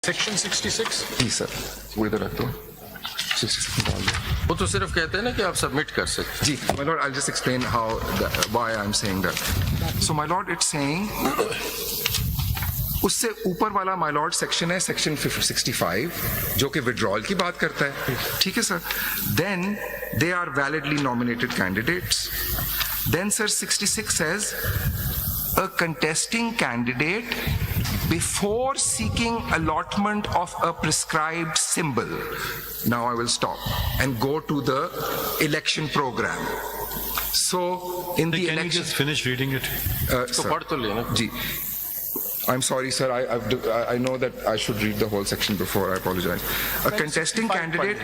Section 66 जी sir, वो इधर रख दो। 66 डाल दो। वो तो सिर्फ कहते हैं ना कि आप सबमिट कर सकते जी, my lord, I'll just explain why I'm saying that. So my lord, it's saying उससे ऊपर वाला my lord सेक्शन है सेक्शन 65 जो कि विड्रॉल की बात करता है, ठीक है sir. Then they are validly nominated candidates. Then sir 66 says a contesting candidate before seeking allotment of a prescribed symbol. Now I will stop and go to the election program. So in the Can you election, just finish reading it? तो पढ़ तो लेना. Ji. I'm sorry, sir. I know that I should read the whole section before. I apologize. A contesting candidate.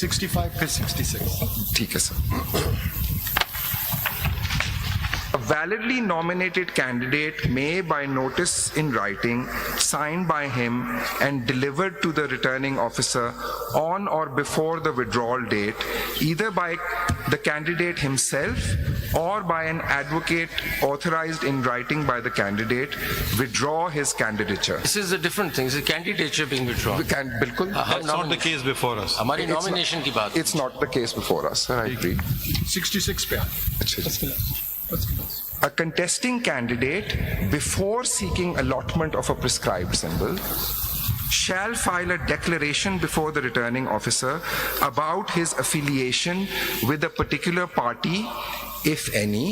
65 फिर 66. ठीक है sir. A validly nominated candidate may, by notice in writing, signed by him and delivered to the returning officer on or before the withdrawal date, either by the candidate himself or by an advocate authorized in writing by the candidate, withdraw his candidature. This is a different thing. This is candidature being withdrawn. बिल्कुल. That's not the case before us. हमारी nomination की बात. It's not the case before us, sir. I agree. 66 पे अच्छा जी. A contesting candidate, before seeking allotment of a prescribed symbol, shall file a declaration before the returning officer about his affiliation with a particular party, if any,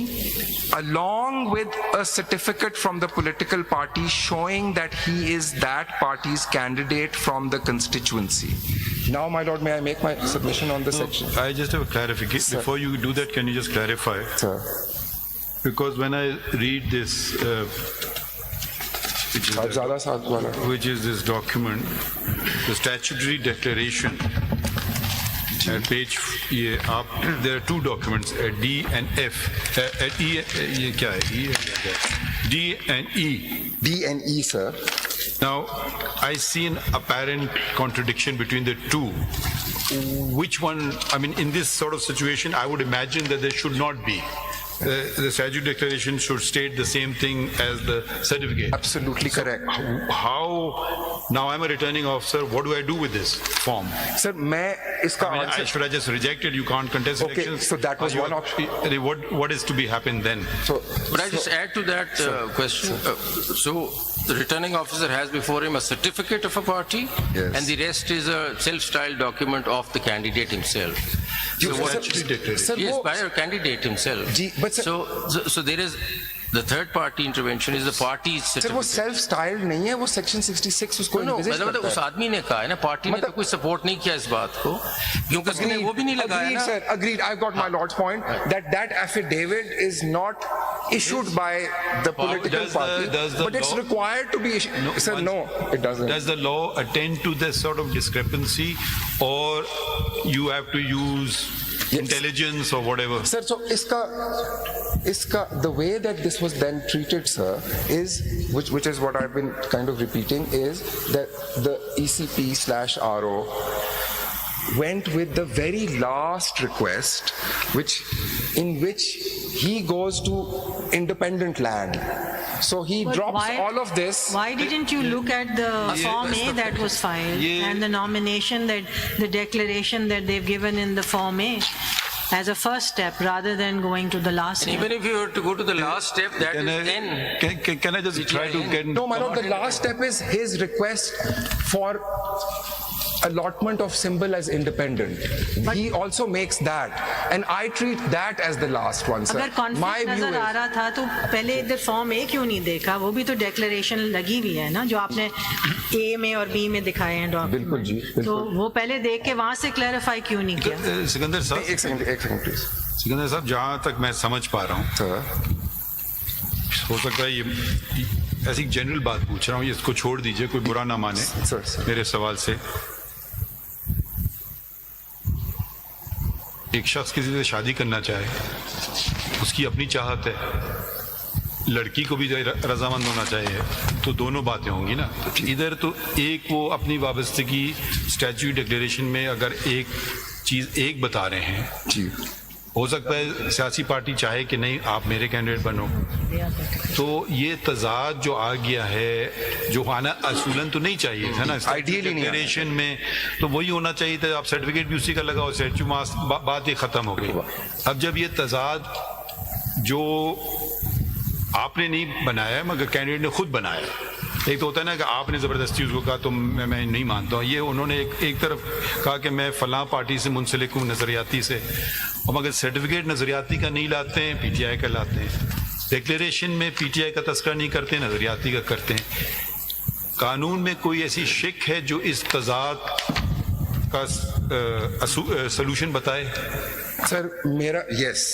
along with a certificate from the political party showing that he is that party's candidate from the constituency. Now, my lord, may I make my submission on the section? I just have a clarification. Sir. Before you do that, can you just clarify? Sir. Because when I read this, which is this document, the statutory declaration, at page, there are two documents, D and F. E, क्या है? E, D and E. D and E, sir. Now, I see an apparent contradiction between the two. Which one, I mean, in this sort of situation, I would imagine that there should not be. The statute declaration should state the same thing as the certificate. Absolutely correct. How, now I'm a returning officer, what do I do with this form? Sir, मैं इसका I mean, answer. should I just reject it? You can't contest Okay, elections? so that was one option. What is to be happen then? So, But I just add to that question. So the returning officer has before him a certificate of a party, Yes. and the rest is a self-styled document of the candidate himself. You- So what- Statutory declaration. Sir, Yes, वो- by a candidate himself. Ji, but sir- So there is the third party intervention is the party's sir वो certificate. Self styled नहीं है, वो section 66 उसको No, envisage मतलब उस करता है. आदमी ने कहा है ना, पार्टी ने तो मतलब- कोई सपोर्ट नहीं किया इस बात को, क्योंकि उसने वो भी नहीं लगाया Agreed, ना. sir. Agreed. I've got my lord's point that affidavit is not issued by the political Does the- party, does the but it's law- required to be issued. Sir, once- no, it doesn't. Does the law attend to this sort of discrepancy, or you have to use Yes. intelligence or whatever? Sir, so the way that this was then treated, sir, is, which is what I've been kind of repeating, is that the ECP/RO went with the very last request, in which he goes to independent land. So he But drops why- all of this. Why didn't you look at the Form A that was filed and the nomination, that the declaration that they've given in the Form A as a first step rather than going to the last And step? even if you were to go to the last step, that Can is I, then. can I just try to get... No, my lord, the last step is his request for allotment of symbol as independent. He also makes that, and I treat that as the last one, sir. अगर My conflict view नजर आ is, रहा था तो पहले इधर form ए क्यों नहीं देखा? वो भी तो डेक्लेरेशन लगी हुई है ना, जो आपने ए में और बी में दिखाए हैं बिल्कुल जी, डॉक्यूमेंट. बिल्कुल. तो वो पहले देख के वहां से क्लैरिफाई क्यों नहीं किया? सिकंदर साहब, एक सेकंड प्लीज. सिकंदर साहब, जहाँ तक मैं समझ पा रहा हूँ, सर, हो सकता है ये ऐसी जनरल बात पूछ रहा हूँ, ये इसको छोड़ दीजिए, कोई बुरा ना माने सर. मेरे सवाल से. एक शख्स किसी से शादी करना चाहे, उसकी अपनी चाहत है, लड़की को भी रजामंद होना चाहिए, तो दोनों बातें होंगी ना. इधर तो एक वो अपनी वाबस्तगी स्टैट्यूट डिक्लेरेशन में अगर एक चीज एक बता रहे हैं, जी, ہو سکتا ہے سیاسی پارٹی چاہے کہ نہیں آپ میرے کینڈیڈیٹ بنو. تو یہ تضاد جو آ گیا ہے جو آنا اصولاً تو نہیں چاہیے تھا نا ڈکلیریشن میں, تو وہی ہونا چاہیے تھا. آپ سرٹیفکیٹ بھی اسی کا لگاؤ, بات یہ ختم ہو گئی. اب جب یہ تضاد جو آپ نے نہیں بنایا مگر کینڈیڈیٹ نے خود بنایا, ایک تو ہوتا ہے نا کہ آپ نے زبردستی اس کو کہا تو میں نہیں مانتا ہوں, یہ انہوں نے ایک طرف کہا کہ میں فلاں پارٹی سے منسلک ہوں نظریاتی سے, اور مگر سرٹیفکیٹ نظریاتی کا نہیں لاتے ہیں, پی ٹی آئی کا لاتے ہیں. ڈکلیریشن میں پی ٹی آئی کا تذکرہ نہیں کرتے, نظریاتی کا کرتے ہیں. قانون میں کوئی ایسی شک ہے جو اس تضاد کا سلوشن بتائے؟ سر میرا یس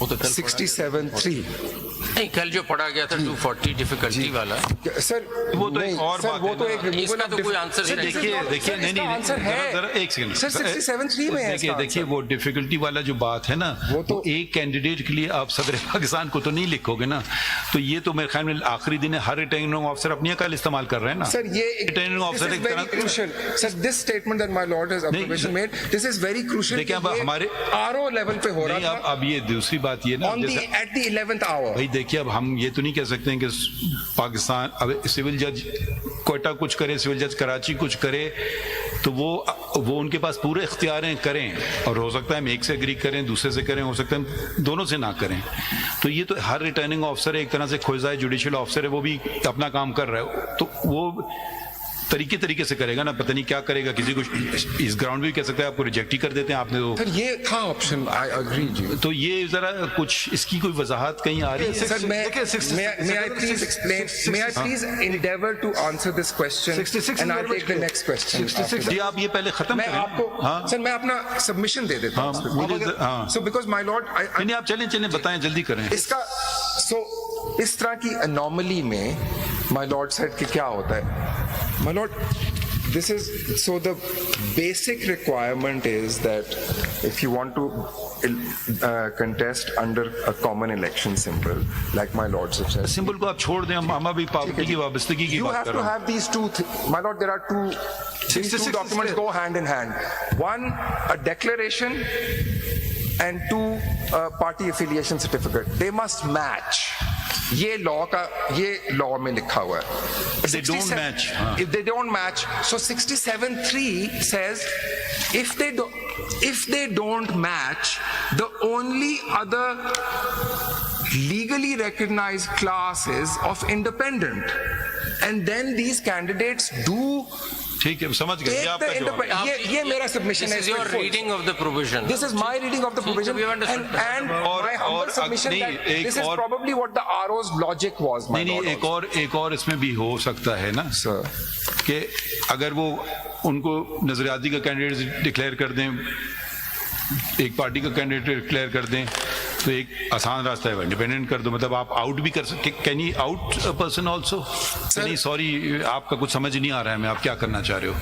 67(3) نہیں, کل جو پڑھا گیا تھا 240 ڈیفیکلٹی والا, سر وہ تو ایک اور بات وہ تو ہے ایک اس کا تو کوئی آنسر ہی نہیں. دیکھیے نہیں ذرا ایک سیکنڈ سر 67(3) میں ہے. دیکھیے وہ ڈیفیکلٹی والا جو بات ہے نا, وہ تو ایک کینڈیڈیٹ کے لیے آپ صدر پاکستان کو تو نہیں لکھو گے نا. تو یہ تو میرے خیال میں آخری دن ہے, ہر ریٹرننگ آفیسر اپنی عقل استعمال کر رہے ہیں نا. سر یہ ریٹرننگ آفیسر ایک طرح sir this statement that my lord has observation made, this is very crucial. دیکھیں اب ہمارے RO لیول پہ ہو رہا تھا. اب یہ دوسری بات یہ نا at the 11th hour. بھائی دیکھیے اب ہم یہ تو نہیں کہہ سکتے ہیں کہ پاکستان اب سول جج کوئٹہ کچھ کرے, سول جج کراچی کچھ کرے, تو وہ ان کے پاس پورے اختیار ہیں, کریں. اور ہو سکتا ہے ہم ایک سے اگری کریں, دوسرے سے کریں, ہو سکتا ہے ہم دونوں سے نہ کریں. تو یہ تو ہر ریٹرننگ آفیسر ایک طرح سے کھوجائے جوڈیشل آفیسر ہے, وہ بھی اپنا کام کر رہا ہے, تو وہ طریقے سے کرے گا نا, پتہ نہیں کیا کرے گا. کسی کو اس گراؤنڈ بھی کہہ سکتا ہے آپ کو ریجیکٹ ہی کر دیتے ہیں آپ نے. سر یہ تھا آپشن, آئی اگری جی. تو یہ ذرا کچھ اس کی کوئی وضاحت کہیں آ رہی ہے؟ سر may I please explain, may I please endeavor to answer this question and I'll take the next question. جی آپ یہ پہلے ختم میں کریں. آپ کو سر میں اپنا سبمیشن دے دیتا ہوں. So because my lord نہیں آپ چلیں بتائیں, جلدی کریں. اس کا سو اس طرح کی انوملی میں my lord said کہ کیا ہوتا ہے. My lord, this is so the basic requirement is that if you want to contest under a common election symbol, like my lord said, symbol کو آپ چھوڑ دیں, ہم ابھی پابندی کی وابستگی کی you بات have کر to رہے ہیں. have these two my lord, there are these two documents go hand in hand. One, a declaration, and two, party affiliation certificate. They must match. یہ لاء میں لکھا ہوا ہے. They don't match. If they don't match, so 67(3) says if they don't match, the only other legally recognized class is of independent, and then these candidates do ٹھیک ہے, سمجھ گئے. یہ آپ کا جواب. یہ میرا سبمیشن ہے. This is your reading of the provision. This is my reading of the provision, and my humble submission that this is probably what the RO's logic was. نہیں ایک اور اس میں بھی ہو سکتا ہے نا Sir. کہ اگر وہ ان کو نظریاتی کا کینڈیڈیٹ ڈکلیئر کر دیں, ایک پارٹی کا کینڈیڈیٹ ڈکلیئر کر دیں, تو ایک آسان راستہ ہے انڈیپینڈنٹ کر دو. مطلب آپ آؤٹ بھی کر سکتے, can you out person also. نہیں سوری, آپ کا کچھ سمجھ نہیں آ رہا ہے, میں آپ کیا کرنا چاہ رہے ہو.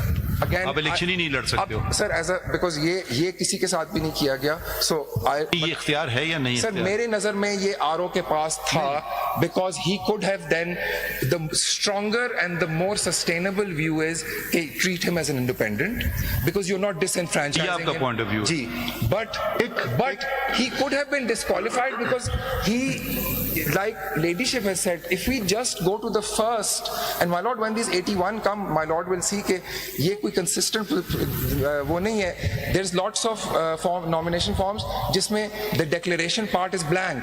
آپ الیکشن ہی نہیں لڑ سکتے ہو. سر ایز اے بیکاز یہ کسی کے ساتھ بھی نہیں کیا گیا, سو یہ اختیار ہے یا نہیں؟ سر میرے نظر میں یہ RO کے پاس تھا, because he could have then the stronger and the more sustainable view is کہ treat him as an independent because you're not disenfranchising him. یہ آپ کا point of view. G, but he could have been disqualified because he, like ladyship has said, if we just go to the first, and my lord, when these 81 come, my lord will see کہ یہ کوئی consistent وہ نہیں ہے. There's lots of nomination forms جس میں the declaration part is blank.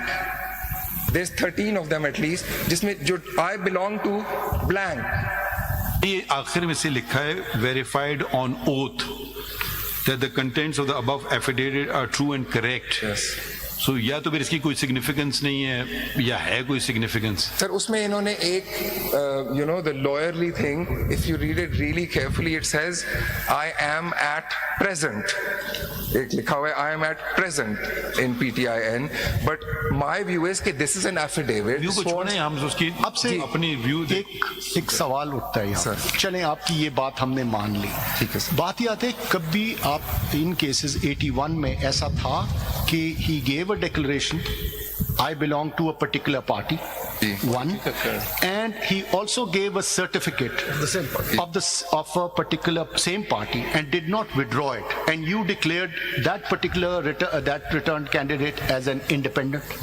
There's 13 of them at least جس میں جو I belong to blank. یہ آخر میں سے لکھا ہے verified on oath that the contents of the above affidavit are true and correct. Yes. So یا تو پھر اس کی کوئی سگنیفیکنس نہیں ہے یا ہے کوئی سگنیفیکنس. سر اس میں انہوں نے ایک the lawyerly thing, if you read it really carefully, it says I am at present. ایک لکھا ہوا ہے I am at present in PTIN, but my view is کہ this is an affidavit. View کو چھوڑیں, ہم اس کی اب سے اپنی ویو ایک سوال اٹھتا ہے یہاں. چلیں آپ کی یہ بات ہم نے مان لی, ٹھیک ہے سر. بات یہ آتے کبھی آپ ان کیسز 81 میں ایسا تھا کہ he gave a declaration I belong to a particular party, one, and he also gave a certificate of a particular same party and did not withdraw it, and you declared that particular that returned candidate as an independent.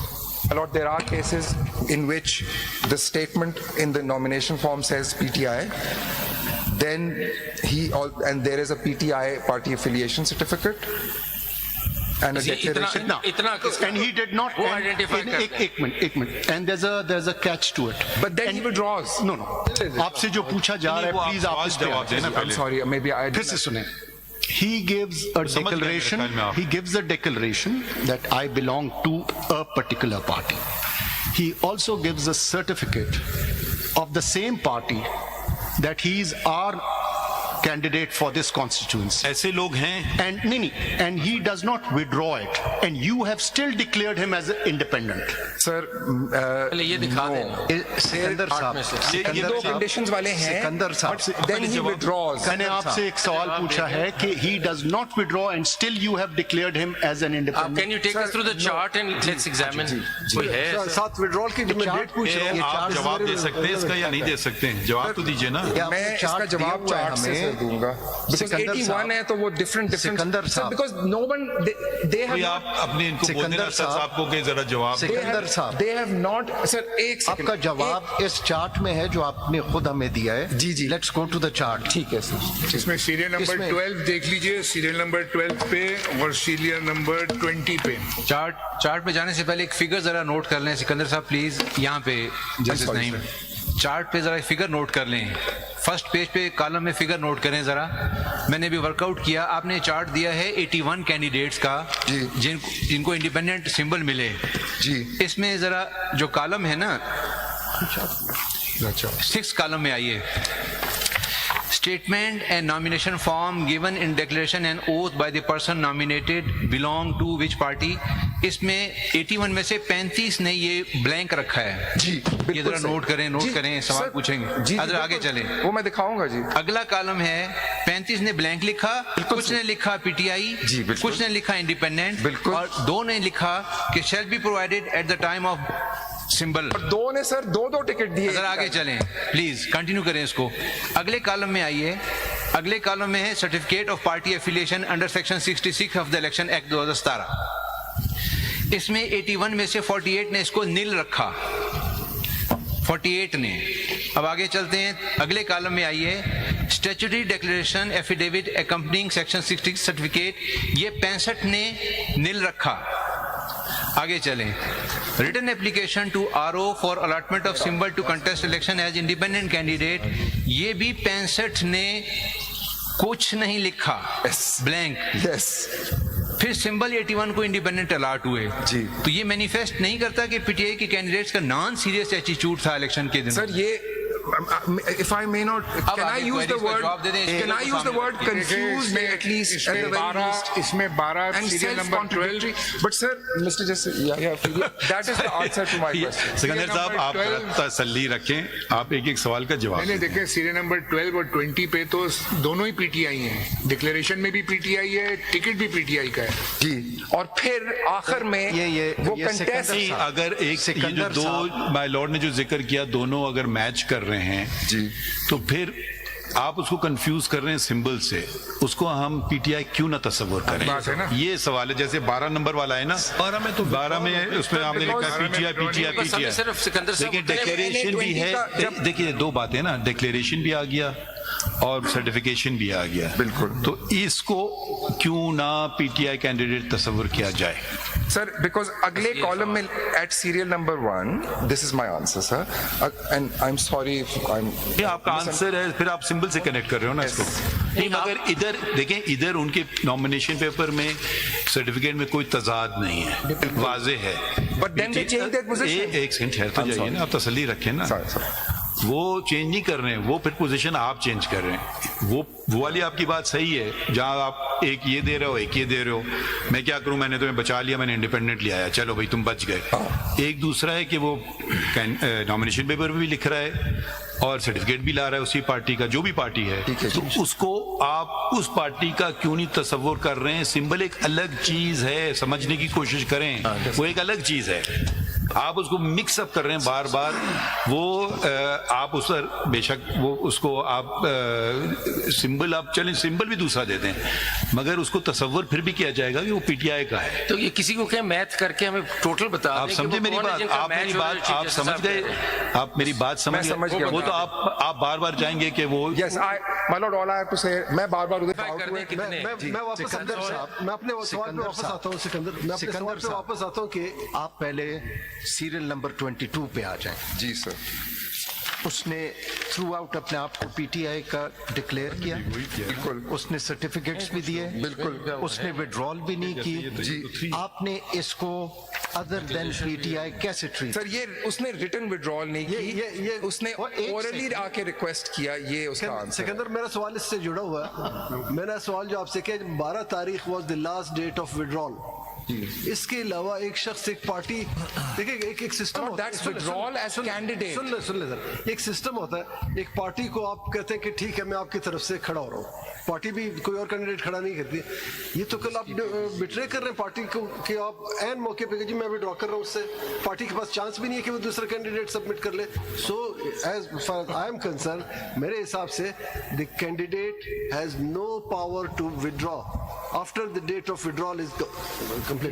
Lord, there are cases in which the statement in the nomination form says PTI, then and there is a PTI party affiliation certificate and a declaration. And he did not. Who identify एक minute. And there's a catch to it. But then he withdraws. No. आपसे जो पूछा जा रहा है, please आप इस पे जवाब देना I'm पहले. sorry, maybe I फिर से सुने. He gives a declaration. He gives a declaration that I belong to a particular party. He also gives a certificate of the same party that he is our candidate for this constituency. ऐसे लोग हैं. And he does not withdraw it. And you have still declared him as an independent. Sir, पहले ये दिखा देना. सिकंदर साहब, ये दो conditions वाले हैं. सिकंदर साहब, Then he withdraws. मैंने आपसे एक सवाल पूछा है कि he does not withdraw and still you have declared him as an independent. Can you take us through the chart and let's examine? कोई है? साथ विड्रॉल की मैं डेट पूछ रहा हूँ. आप जवाब दे सकते हैं इसका या नहीं दे सकते हैं? जवाब तो दीजिए ना. मैं इसका जवाब चार्ट से दूंगा. Because 81 है तो वो different. सिकंदर साहब, because no one they have आप अपने इनको बोल देना सर साहब को कि जरा जवाब. सिकंदर साहब, they have not. Sir, एक second. आपका जवाब इस चार्ट में है जो आपने खुद हमें दिया है. जी. Let's go to the chart. ठीक है सर. इसमें सीरियल नंबर 12 देख लीजिए, सीरियल नंबर 12 पे और सीरियल नंबर 20 पे. चार्ट पे जाने से पहले एक फिगर जरा नोट कर लें सिकंदर साहब प्लीज. यहाँ पे जैसे नहीं, चार्ट पे जरा फिगर नोट कर लें. फर्स्ट पेज पे कॉलम में फिगर नोट करें जरा. मैंने भी वर्कआउट किया. आपने चार्ट दिया है 81 कैंडिडेट्स का जिनको इंडिपेंडेंट सिंबल मिले जी. इसमें जरा जो कॉलम है ना 6 कॉलम में आइए. Statement and nomination form given in declaration and oath by the person nominated belong to which party. इसमें 81 में से 35 ने ये ब्लैंक रखा है जी. ये जरा नोट करें सवाल पूछेंगे. जी, अगर आगे चलें वो मैं दिखाऊंगा जी. अगला कॉलम है 35 ने ब्लैंक लिखा, कुछ ने लिखा पीटीआई, जी, बिल्कुल. कुछ ने लिखा इंडिपेंडेंट, बिल्कुल. और 2 ने लिखा कि shall be provided at the time of symbol. 2 ने सर 2 टिकट दिए. अगर आगे चलें प्लीज कंटिन्यू करें इसको. अगले कॉलम में आइए. अगले कॉलम में है certificate of party affiliation under section 66 of the election act 2017. इसमें 81 में से 48 ने इसको नील रखा. 48 ने. अब आगे चलते हैं. अगले कॉलम में आइए. Statutory declaration affidavit accompanying section 60 certificate, ये 65 ने नील रखा. आगे चलें. Written application to RO for allotment of symbol to contest election as independent candidate, ये भी 65 ने कुछ नहीं लिखा, ब्लैंक. यस. फिर सिंबल 81 को इंडिपेंडेंट अलॉट हुए जी. तो ये मैनिफेस्ट नहीं करता कि पीटीआई के कैंडिडेट्स का नॉन सीरियस एटीट्यूड था इलेक्शन के दिन. सर ये if I may not, can I use the word? Can I use the word confused? At least at the very least. इसमें 12 And serial number 12. But sir, Mr. Justice, that is the answer to my question. Sikandar साहब आप तसल्ली रखें. आप एक सवाल का जवाब. नहीं देखें, सीरियल नंबर 12 और 20 पे तो दोनों ही पीटीआई हैं. डिक्लेरेशन में भी पीटीआई है, टिकट भी पीटीआई का है जी. और फिर आखिर में वो कंटेस्ट. अगर एक ये जो 2 माय लॉर्ड ने जो जिक्र किया दोनों अगर मैच कर रहे हैं जी, तो फिर आप उसको कंफ्यूज कर रहे हैं सिंबल से. उसको हम पीटीआई क्यों ना तस्वर करें? बात है ना. ये सवाल है. जैसे 12 नंबर वाला है ना, 12 में उसमें आपने लिखा पीटीआई. सिर्फ सिकंदर साहब देखिए डिक्लेरेशन भी है. देखिए 2 बातें ना, डिक्लेरेशन भी आ गया और सर्टिफिकेशन भी आ गया. बिल्कुल. तो इसको क्यों ना पीटीआई कैंडिडेट तस्वर किया जाए? सर बिकॉज अगले कॉलम में at serial number 1, this is my answer sir, and I am sorry if I am. ये आपका आंसर है, फिर आप सिंबल से कनेक्ट कर रहे हो ना इसको. नहीं मगर इधर देखें, इधर उनके नॉमिनेशन पेपर में सर्टिफिकेट में कोई तजाद नहीं है, वाजे है. But then they changed their position. एक सेकंड ठहर तो जाइए ना, आप तसल्ली रखें ना. वो चेंज नहीं कर रहे हैं, वो फिर पोजीशन आप चेंज कर रहे हैं. वो वाली आपकी बात सही है जहां आप एक ये दे रहे हो एक ये दे रहे हो. मैं क्या करूं, मैंने तुम्हें बचा लिया, मैंने इंडिपेंडेंट लिया है, चलो भाई तुम बच गए. एक दूसरा है कि वो नॉमिनेशन पेपर भी लिख रहा है और सर्टिफिकेट भी ला रहा है उसी पार्टी का, जो भी पार्टी है. तो उसको आप उस पार्टी का क्यों नहीं तस्वुर कर रहे हैं? सिंबल एक अलग चीज है, समझने की कोशिश करें. वो एक अलग चीज है. آپ اس کو مکس اپ کر رہے ہیں بار بار. وہ آپ اس پر بے شک وہ اس کو آپ سمبل آپ چلیں سمبل بھی دوسرا دے دیں, مگر اس کو تصور پھر بھی کیا جائے گا کہ وہ پی ٹی آئی کا ہے. تو یہ کسی کو کیا میتھ کر کے ہمیں ٹوٹل بتا دیں. آپ سمجھے میری بات, آپ میری بات آپ سمجھ گئے, آپ میری بات سمجھ گئے. وہ تو آپ بار بار جائیں گے کہ وہ Yes, my lord, all I have to say, میں بار بار میں واپس میں اپنے سوال پہ واپس آتا ہوں سکندر, میں اپنے سوال پہ واپس آتا ہوں کہ آپ پہلے سیریل نمبر 22 پہ آ جائیں. جی سر. اس نے تھرو آؤٹ اپنے آپ کو پی ٹی آئی کا ڈکلیئر کیا, بالکل. اس نے سرٹیفکیٹس بھی دیے, بالکل. اس نے وڈرال بھی نہیں کی. جی. آپ نے اس کو other then P T I کیسے ٹریٹ؟ سر یہ اس نے ریٹن ودرال نہیں کی, اس نے اورلی آ کے ریکویسٹ کیا. یہ اس کا آنسر. سکندر میرا سوال اس سے جڑا ہوا ہے. میرا سوال جو آپ سے کہ 12 تاریخ was the last date of withdrawal. اس کے علاوہ ایک شخص ایک پارٹی دیکھیں ایک سسٹم ہوتا ہے, سن لے سر, ایک سسٹم ہوتا ہے. ایک پارٹی کو آپ کہتے ہیں کہ ٹھیک ہے میں آپ کی طرف سے کھڑا ہو رہا ہوں, پارٹی بھی کوئی اور کینڈیڈیٹ کھڑا نہیں کرتی. یہ تو کل آپ بٹرے کر رہے ہیں پارٹی کو کہ آپ عین موقع پہ جی میں وڈرا کر رہا ہوں, اس سے پارٹی کے پاس چانس بھی نہیں ہے کہ وہ دوسرا کینڈیڈیٹ سبمٹ کر لے. So as far I am concern, میرے حساب سے the candidate has no power to withdraw after the date of withdrawal is complete. He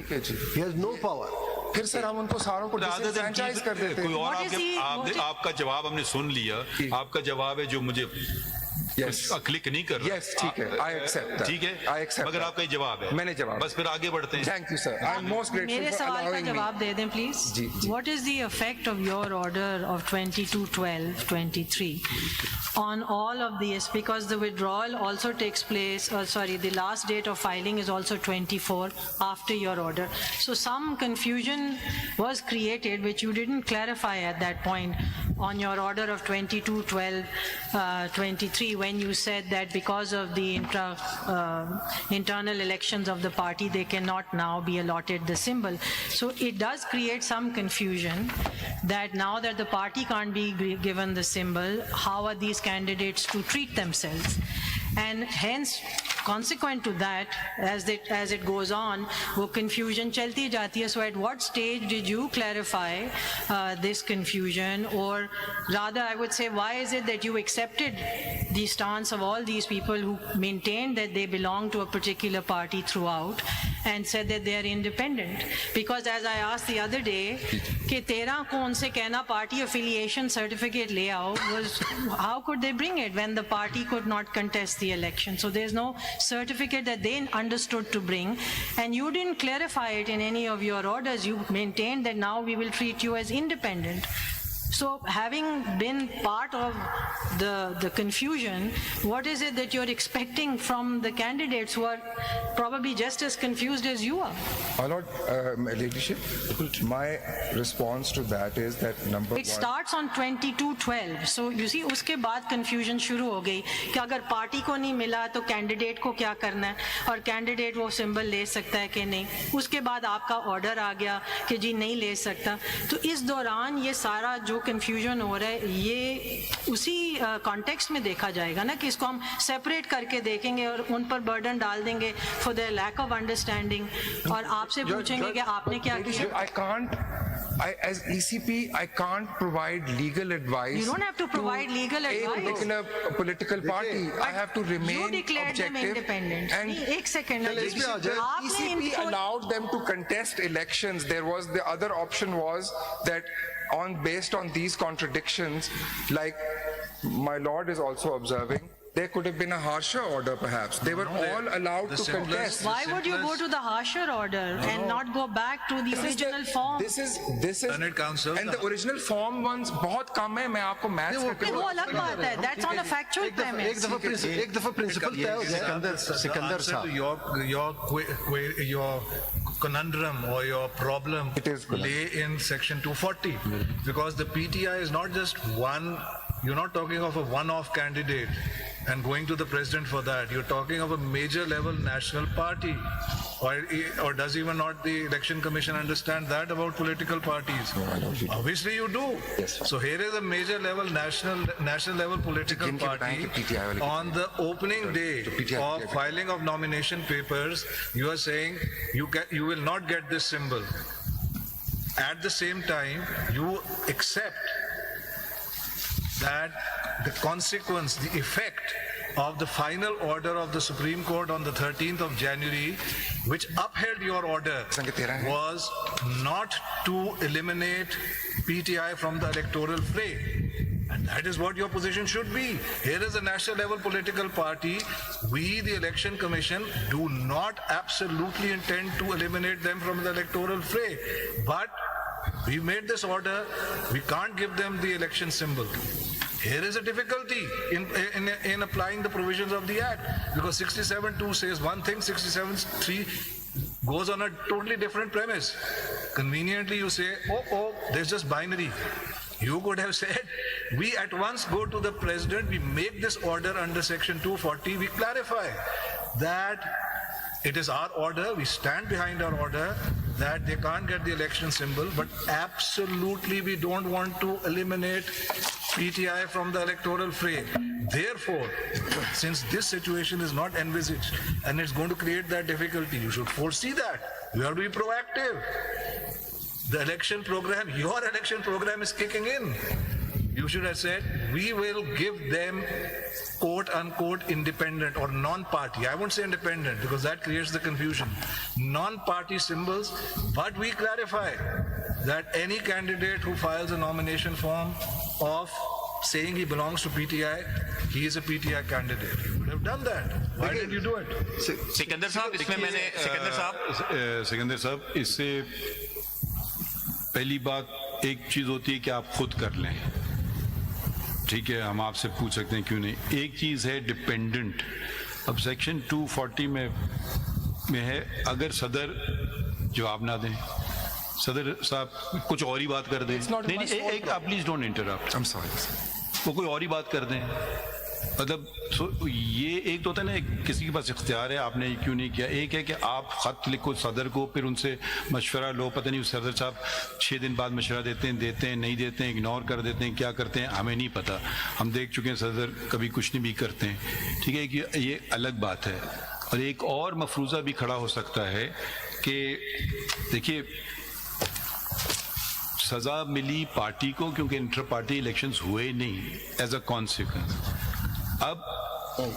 has no power. پھر سر ہم ان کو ساروں کو ڈسفرینچائز کر دیتے ہیں. کوئی اور آپ کا جواب ہم نے سن لیا, آپ کا جواب ہے جو مجھے کلک نہیں کر رہا. یس ٹھیک ہے, آئی ایکسپٹ. ٹھیک ہے, مگر آپ کا یہ جواب ہے. میں نے جواب, بس پھر آگے بڑھتے ہیں. Thank you sir, I am most grateful. میرے سوال کا جواب دے دیں please. What is the effect of your order of 22/12/23 on all of this, because the withdrawal also takes place, the last date of filing is also 24 after your order. So some confusion was created which you didn't clarify at that point on your order of 22/12/23 when you said that because of the internal elections of the party they cannot now be allotted the symbol. So it does create some confusion that now that the party can't be given the symbol, how are these candidates to treat themselves? And hence consequent to that, as it goes on, wo confusion chalti jati hai. So at what stage did you clarify this confusion, or rather I would say why is it that you accepted the stance of all these people who maintained that they belong to a particular party throughout and said that they are independent? Because as I asked the other day کہ تیرا کون سے کہنا party affiliation certificate لے آؤ, was how could they bring it when the party could not contest the election? So there's no certificate that they understood to bring, and you didn't clarify it in any of your orders. You maintained that now we will treat you as independent. So having been part of the confusion, what is it that you're expecting from the candidates who are probably just as confused as you are? My lord, ladyship, my response to that is that number one. It starts on 22/12. So you see, uske baad confusion shuru ho gayi کہ اگر party کو نہیں ملا تو candidate کو کیا کرنا ہے, اور کینڈیڈیٹ وہ سمبل لے سکتا ہے کہ نہیں. اس کے بعد آپ کا آرڈر آ گیا کہ جی نہیں لے سکتا. تو اس دوران یہ سارا جو کنفیوژن ہو رہا ہے یہ اسی کانٹیکسٹ میں دیکھا جائے گا نا, کہ اس کو ہم سیپریٹ کر کے دیکھیں گے اور ان پر برڈن ڈال دیں گے for the lack of understanding, اور آپ سے پوچھیں گے کہ آپ نے کیا کیا. As ECP, I can't provide legal advice. You don't have to provide legal advice. A particular political party. I have to remain You declared objective. them independent. And एक second. ECP allowed them to contest elections. There was the other option was that based on these contradictions, like my lord is also observing, there could have been a harsher order perhaps. They were all allowed to contest. Why would you go to the harsher order and not go back to the original form? This is and the original form ones bahut kam hai. Main aapko maths karke وہ الگ بات ہے. That's on a factual premise. ایک دفعہ principal طے ہو جائے. سکندر صاحب, your conundrum or your problem lay in section 240, because the PTI is not just one. You're not talking of a one-off candidate and going to the president for that. You're talking of a major level national party. Or does even not the election commission understand that about political parties? Obviously you do. Yes, so here is a major level national level political party. On the opening day of filing of nomination papers, you are saying you will not get this symbol. at the same time, you accept that the consequence, the effect of the final order of the Supreme Court on the 13th of January, which upheld your order, was not to eliminate PTI from the electoral fray. And that is what your position should be. Here is a national level political party. We, the Election Commission, do not absolutely intend to eliminate them from the electoral fray. But we made this order, we can't give them the election symbol. Here is a difficulty in applying the provisions of the Act, because 67.2 says one thing, 67.3 goes on a totally different premise. Conveniently you say, oh, there's just binary. You could have said, we at once go to the President, we make this order under Section 240, we clarify that it is our order, we stand behind our order, that they can't get the election symbol, but absolutely we don't want to eliminate PTI from the electoral fray. Therefore, since this situation is not envisaged and it's going to create that difficulty, you should foresee that. You have to be proactive. The election program, your election program is kicking in. You should have said, we will give them quote unquote independent or non-party. I won't say independent because that creates the confusion. Non-party symbols, but we clarify that any candidate who files a nomination form of saying he belongs to PTI, he is a PTI candidate. You would have done that. Why did you do it? Sikandar साहब, इसमें मैंने सिकंदर साहब, इससे पहली बात एक चीज होती है कि आप खुद कर लें, ठीक है, हम आपसे पूछ सकते हैं क्यों नहीं. एक चीज है डिपेंडेंट. अब सेक्शन 240 में है, अगर सदर जवाब ना दें, सदर साहब कुछ और ही बात कर दें, नहीं एक आप please don't interrupt, I'm sorry. वो कोई और ही बात कर दें, मतलब ये एक तो होता है ना, किसी के पास इख्तियार है, आपने क्यों नहीं किया. एक है कि आप खत लिखो सदर को, फिर उनसे मशवरा लो, पता नहीं सदर साहब 6 दिन बाद मशवरा देते हैं नहीं देते हैं, इग्नोर कर देते हैं, क्या करते हैं हमें नहीं पता. हम देख चुके हैं सदर कभी कुछ नहीं भी करते हैं, ठीक है, कि ये अलग बात है. और एक और मफरूज़ा भी खड़ा हो सकता है कि देखिए सजा मिली पार्टी को क्योंकि इंटर पार्टी इलेक्शंस हुए नहीं एज अ कॉन्सिक्वेंस. अब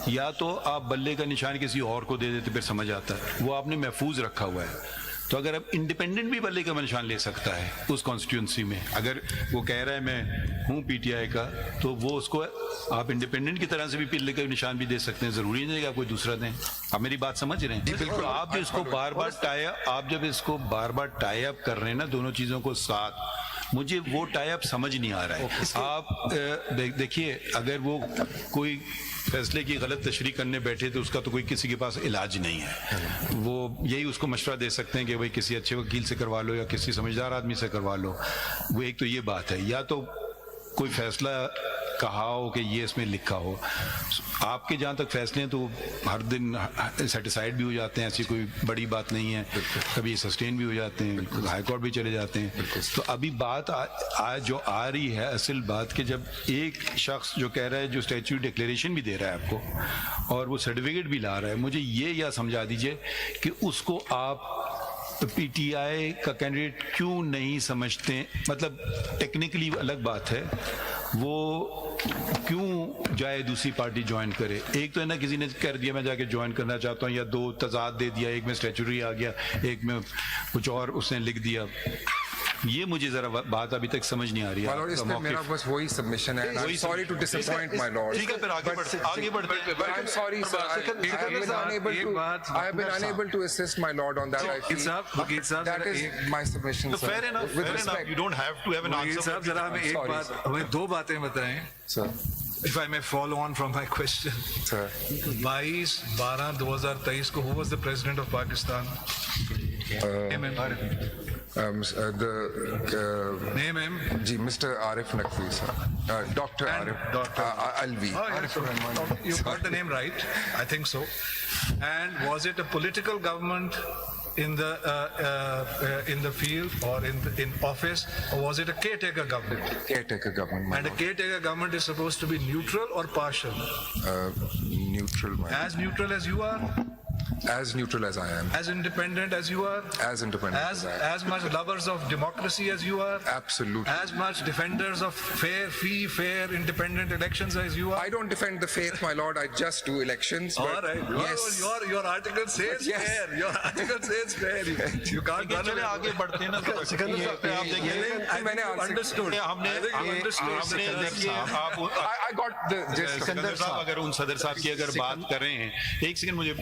या तो आप बल्ले का निशान किसी और को दे देते फिर समझ आता है, वो आपने महफूज रखा हुआ है. तो अगर अब इंडिपेंडेंट भी बल्ले का निशान ले सकता है उस कॉन्स्टिट्यूंसी में, अगर वो कह रहा है मैं हूँ पीटीआई का, तो वो उसको आप इंडिपेंडेंट की तरह से भी बल्ले का निशान भी दे सकते हैं, जरूरी नहीं है कि आप कोई दूसरा दें. आप मेरी बात समझ रहे हैं? बिल्कुल. आप इसको बार बार टाई अप कर रहे हैं ना दोनों चीजों को साथ, मुझे वो टाई अप समझ नहीं आ रहा है. आप देखिए, अगर वो कोई फैसले की गलत तशरीह करने बैठे तो उसका तो कोई किसी के पास इलाज नहीं है. वो यही उसको मशवरा दे सकते हैं कि भाई किसी अच्छे वकील से करवा लो या किसी समझदार आदमी से करवा लो. वो एक तो ये बात है, या तो कोई फैसला कहा हो कि ये इसमें लिखा हो. आपके जहाँ तक फैसले हैं तो हर दिन सेटिसाइड भी हो जाते हैं, ऐसी कोई बड़ी बात नहीं है, कभी सस्टेन भी हो जाते हैं, हाई कोर्ट भी चले जाते हैं. तो अभी बात जो आ रही है असल बात कि जब एक शख्स जो कह रहा है, जो स्टैच्यू डिक्लेरेशन भी दे रहा है आपको और वो सर्टिफिकेट भी ला रहा है, मुझे ये या समझा दीजिए कि उसको आप पीटीआई का कैंडिडेट क्यों नहीं समझते. मतलब टेक्निकली अलग बात है, वो क्यों जाए दूसरी पार्टी ज्वाइन करे. एक तो है ना, किसी ने कर दिया मैं जाके ज्वाइन करना चाहता हूँ, या दो तजाद दे दिया, एक में स्टैच्यूटरी आ गया, एक में कुछ और उसने लिख दिया. ये मुझे जरा बात अभी तक समझ नहीं आ रही है. इसमें मेरा बस वही सबमिशन है. I'm sorry to disappoint my lord. ठीक है, फिर आगे बढ़ते हैं. But I'm sorry sir, I have been unable to assist my lord on that. That is my submission, sir. Fair enough. You don't have to have an answer. साहब जरा हमें दो बातें बताएं. Sir. If I may follow on from my question. Sir. 22/12/2023 को who was the president of Pakistan? Name him. Name him. Ji, Mr. Arif Naqvi, sir. Dr. Arif. Dr. Alvi. Oh, yes. You got the name right. I think so. And was it a political government in the field or in office, or was it a caretaker government? Caretaker government. And a caretaker government is supposed to be neutral or partial? Neutral. As neutral as you are? As neutral as I am. As independent as you are? As independent as I am. As much lovers of democracy as you are? Absolutely. As much defenders of fair, independent elections as you are? I don't defend the faith, my lord. I just do elections. All but right. Yes. Your article says Yes. fair. Your article says fair. You can't run چلے away. آگے بڑھتے ہیں نا تو سکندر صاحب آپ دیکھیں میں نے Understood. ہم نے دیکھیے آپ I got the gist. Sikandar صاحب اگر ان صدر صاحب کی اگر بات کریں ایک سیکنڈ مجھے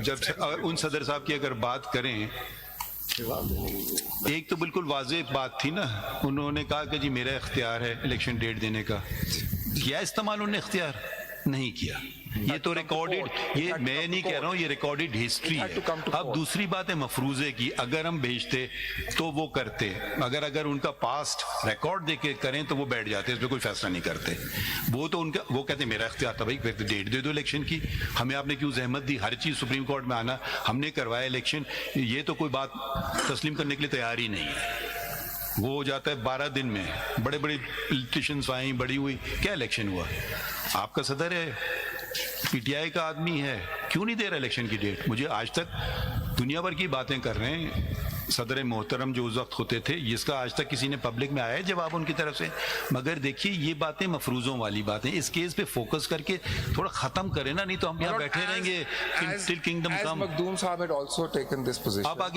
جب ان صدر صاحب کی اگر بات کریں ایک تو بالکل واضح بات تھی نا انہوں نے کہا کہ جی میرا اختیار ہے الیکشن ڈیٹ دینے کا کیا استعمال انہوں نے اختیار نہیں کیا یہ تو ریکارڈڈ یہ میں نہیں کہہ رہا ہوں یہ ریکارڈڈ ہسٹری ہے اب دوسری بات ہے مفروضے کی اگر ہم بھیجتے تو وہ کرتے اگر ان کا پاسٹ ریکارڈ دے کے کریں تو وہ بیٹھ جاتے اس پہ کوئی فیصلہ نہیں کرتے وہ تو ان کا وہ کہتے ہیں میرا اختیار تھا بھائی پھر ڈیٹ دے دو الیکشن کی ہمیں آپ نے کیوں زحمت دی ہر چیز سپریم کورٹ میں آنا ہم نے کروایا الیکشن یہ تو کوئی بات تسلیم کرنے کے لیے تیار ہی نہیں ہے وہ ہو جاتا ہے 12 دن میں بڑے پولیٹیشینس آئیں بڑی ہوئی کیا الیکشن ہوا آپ کا صدر ہے پی ٹی آئی کا آدمی ہے کیوں نہیں دے رہا الیکشن کی ڈیٹ مجھے آج تک دنیا بھر کی باتیں کر رہے ہیں صدر محترم جو اس وقت ہوتے تھے جس کا آج تک کسی نے پبلک میں آیا ہے جواب ان کی طرف سے مگر دیکھیے یہ باتیں مفروضوں والی باتیں اس کیس پہ فوکس کر کے تھوڑا ختم کریں نا نہیں تو ہم یہاں بیٹھے رہیں گے till kingdom come Makhdoom Sahab had also taken this position. آپ آگے